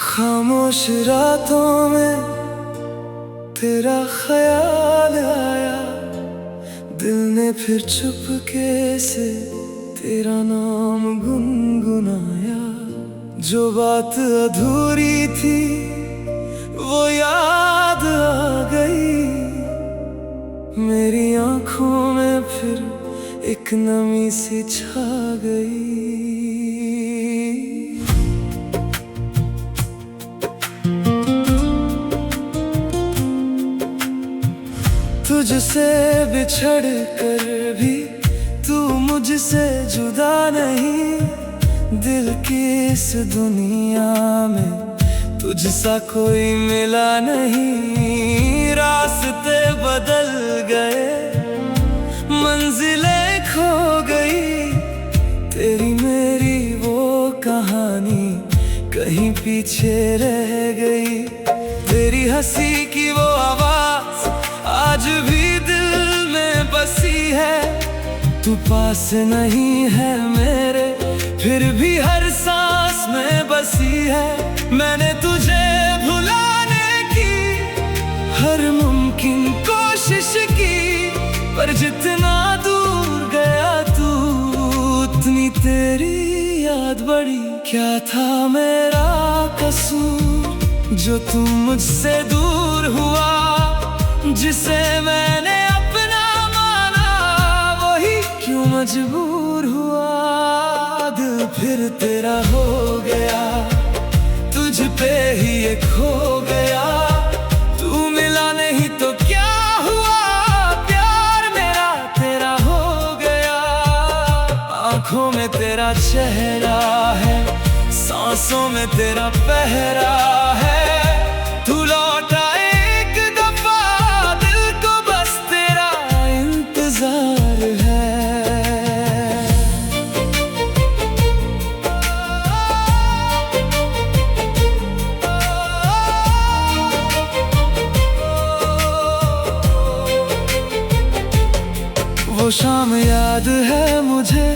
खामोश रातों में तेरा ख्याल आया, दिल ने फिर चुपके से तेरा नाम गुनगुनाया। जो बात अधूरी थी वो याद आ गई, मेरी आंखों में फिर एक नमी सी छा गई। तुझसे बिछड़ कर भी तू मुझसे जुदा नहीं, दिल की इस दुनिया में तुझसा कोई मिला नहीं। रास्ते बदल गए, मंजिलें खो गई, तेरी मेरी वो कहानी कहीं पीछे रह गई। तेरी हंसी की वो आवाज आज भी दिल में बसी है, तू पास नहीं है मेरे फिर भी हर सांस में बसी है। मैंने तुझे भुलाने की हर मुमकिन कोशिश की, पर जितना दूर गया तू उतनी तेरी याद बढ़ी। क्या था मेरा कसूर जो तू मुझसे दूर हुआ, जिसे मैंने अपना माना वही क्यों मजबूर हुआ। दिल फिर तेरा हो गया, तुझ पे ही ये खो गया। तू मिला नहीं तो क्या हुआ, प्यार मेरा तेरा हो गया। आंखों में तेरा चेहरा है, सांसों में तेरा पहरा है। तू लौटा वो शाम याद है मुझे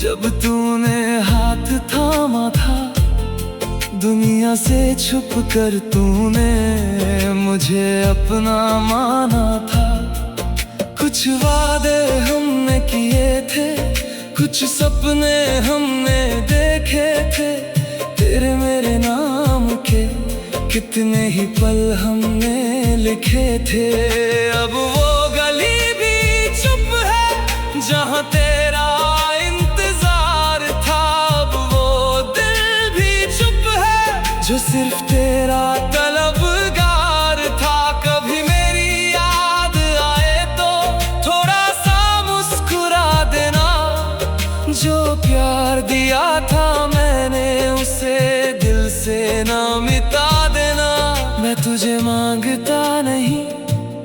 जब तूने हाथ थामा था, दुनिया से छुप कर तूने मुझे अपना माना था। कुछ वादे हमने किए थे, कुछ सपने हमने देखे थे, तेरे मेरे नाम के कितने ही पल हमने लिखे थे। अब वो गली भी चुप है जहाँ तेरा इंतजार था, अब वो दिल भी चुप है जो सिर्फ तेरा तलबगार था। कभी मेरी याद आए तो थोड़ा सा मुस्कुरा देना, जो प्यार दिया था मैंने उसे दिल से ना मिटा देना। मैं तुझे मांगता नहीं,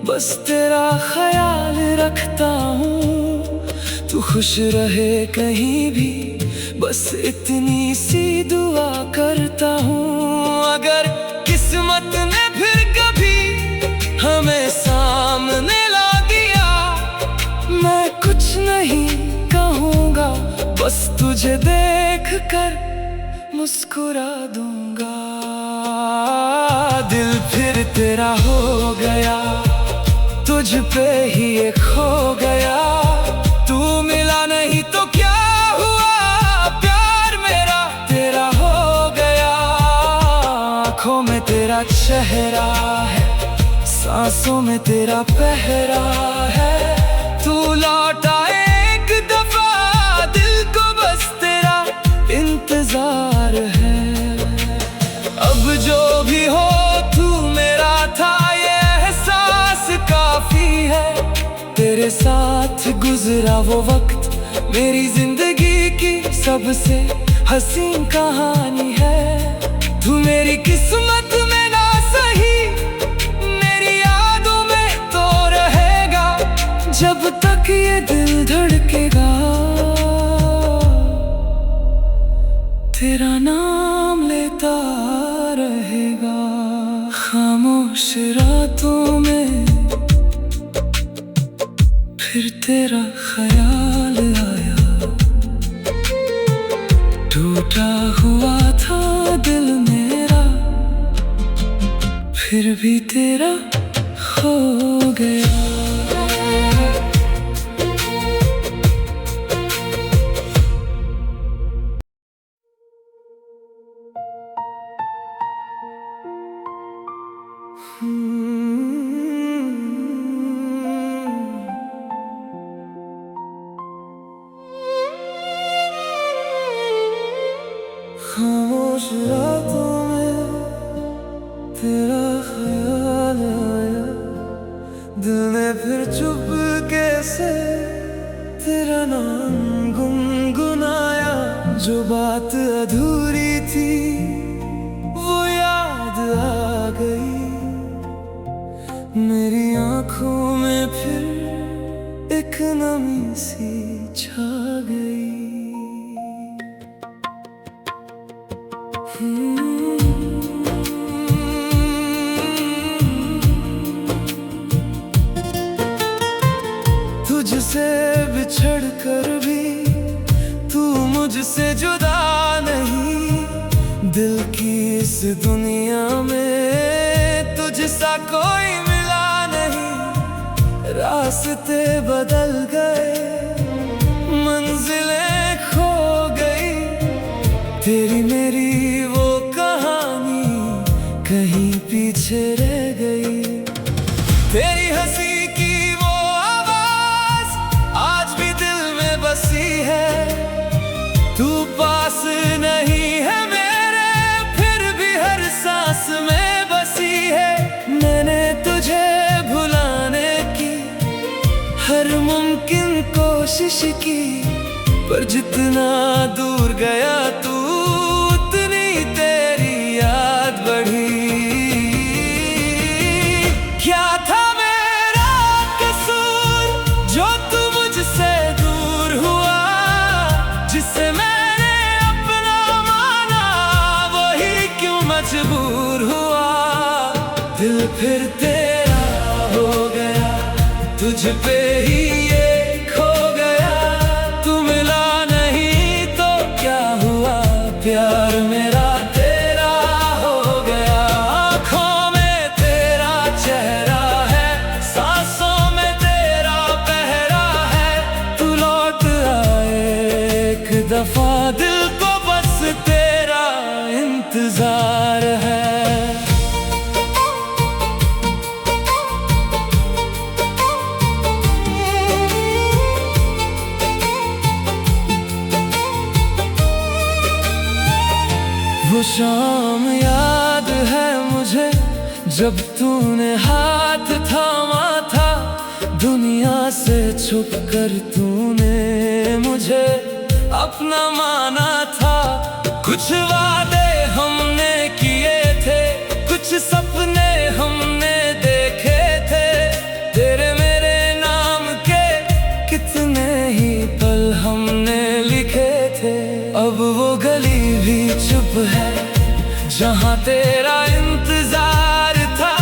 बस तेरा ख्याल रखता हूँ। तू खुश रहे कहीं भी, बस इतनी सी दुआ करता हूँ। अगर किस्मत ने फिर कभी हमें सामने ला दिया, मैं कुछ नहीं कहूँगा, बस तुझे देख कर मुस्कुरा दूंगा। दिल फिर तेरा हो गया, तुझ पे ही ये खो गया। तू मिला नहीं तो क्या हुआ, प्यार मेरा तेरा हो गया। आँखों में तेरा चेहरा है, सांसों में तेरा पहरा है। तू लौटा एक दफा, दिल को बस तेरा इंतजार है। अब जो भी हो तू मेरा था, ये एहसास काफी है। तेरे साथ गुजरा वो वक्त मेरी जिंदगी की सबसे हसीन कहानी है। तू मेरी किस्मत में ना सही, मेरी यादों में तो रहेगा। जब तक ये दिल धड़केगा, तेरा नाम लेता होता रहेगा। खामोश रातों में फिर तेरा ख्याल आया, टूटा हुआ था दिल मेरा, फिर भी तेरा हो गया। खामोश रातों में तेरा ख्याल आया, दिल ने फिर चुपके से तेरा नाम गुनगुनाया। जो बात अधूरी थी वो याद आ गई, मेरी आंखों में फिर एक नमी सी छा गई। तुझसे बिछड़ कर भी तू मुझसे जुदा नहीं, दिल की इस दुनिया में तुझसा कोई मिला नहीं। रास्ते बदल गए, मंजिलें खो गई, तेरी मेरी वो कहानी कहीं पीछे रह गई। तेरी हंसी की वो आवाज आज भी दिल में बसी है, तू पास नहीं है मेरे फिर भी हर सांस में बसी है। मैंने तुझे भुलाने की हर मुमकिन कोशिश की, पर जितना दूर गया तू उतनी तेरी याद बढ़ी। क्या था मेरा कसूर जो तू मुझसे दूर हुआ, जिसे मैंने अपना माना वही क्यों मजबूर हुआ। दिल फिर तेरा हो गया, तुझ पे ही ये खो गया। तू मिला नहीं तो क्या हुआ, प्यार मेरा तेरा हो गया। आँखों में तेरा चेहरा है, सांसों में तेरा पहरा है। तू लौट आए एक दफा, दिल को बस तेरा इंतजार है। वो शाम याद है मुझे जब तूने हाथ थामा था, दुनिया से छुप कर तूने मुझे अपना माना था। कुछ वादे हमने किए थे, कुछ सपने हमने देखे थे, तेरे मेरे नाम के कितने ही पल हमने लिखे थे। अब वो गली भी चुप है जहाँ तेरा इंतजार था,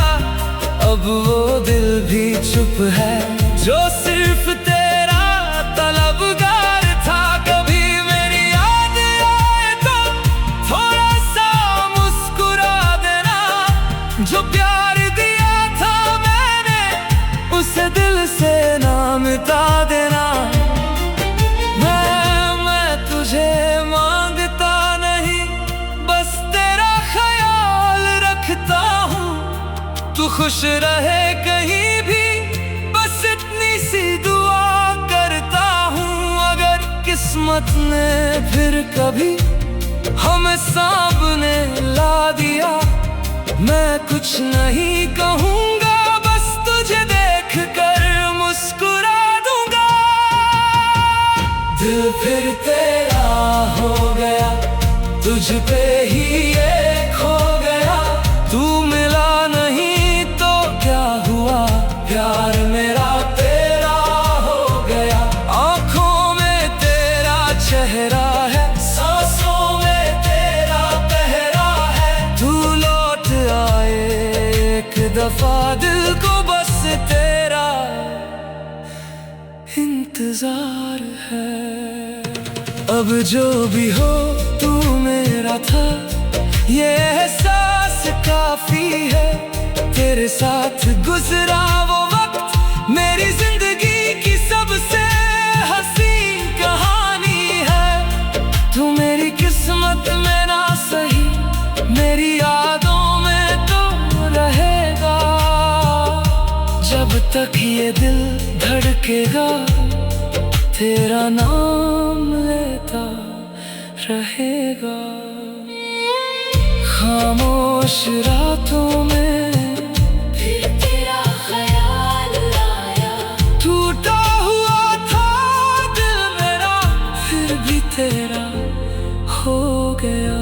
अब वो दिल भी चुप है जो सिर्फ तेरा तलबगार था। कभी मेरी याद आए तो थोड़ा सा मुस्कुरा देना, जो प्यार दिया था मैंने उसे दिल से ना मिटा देना। मैं तुझे मांगता नहीं, बस तेरा ख्याल रखता हूँ। तू खुश रहे कहीं भी, बस इतनी सी दुआ करता हूँ। अगर किस्मत ने फिर कभी हमें सामने ला दिया, मैं कुछ नहीं कहूँगा, बस तुझे देख कर मुस्कुरा दूंगा। दिल फिर तेरा हो गया, तुझ पे ही ये खो गया। तू मिला नहीं तो क्या हुआ, प्यार मेरा तेरा हो गया। आँखों में तेरा चेहरा है, सांसों में तेरा पहरा दफा दिल को बस तेरा इंतजार है। अब जो भी हो तू मेरा था, ये एहसास काफी है। तेरे साथ गुजरा वो वक्त मेरी जिंदगी की सबसे हसीन कहानी है। तू मेरी किस्मत में ना सही, मेरी यादों में तो रहेगा। जब तक ये दिल धड़केगा, तेरा नाम लेता रहेगा। खामोश रातों में फिर तेरा ख्याल आया। टूटा हुआ था दिल मेरा, फिर भी तेरा हो गया।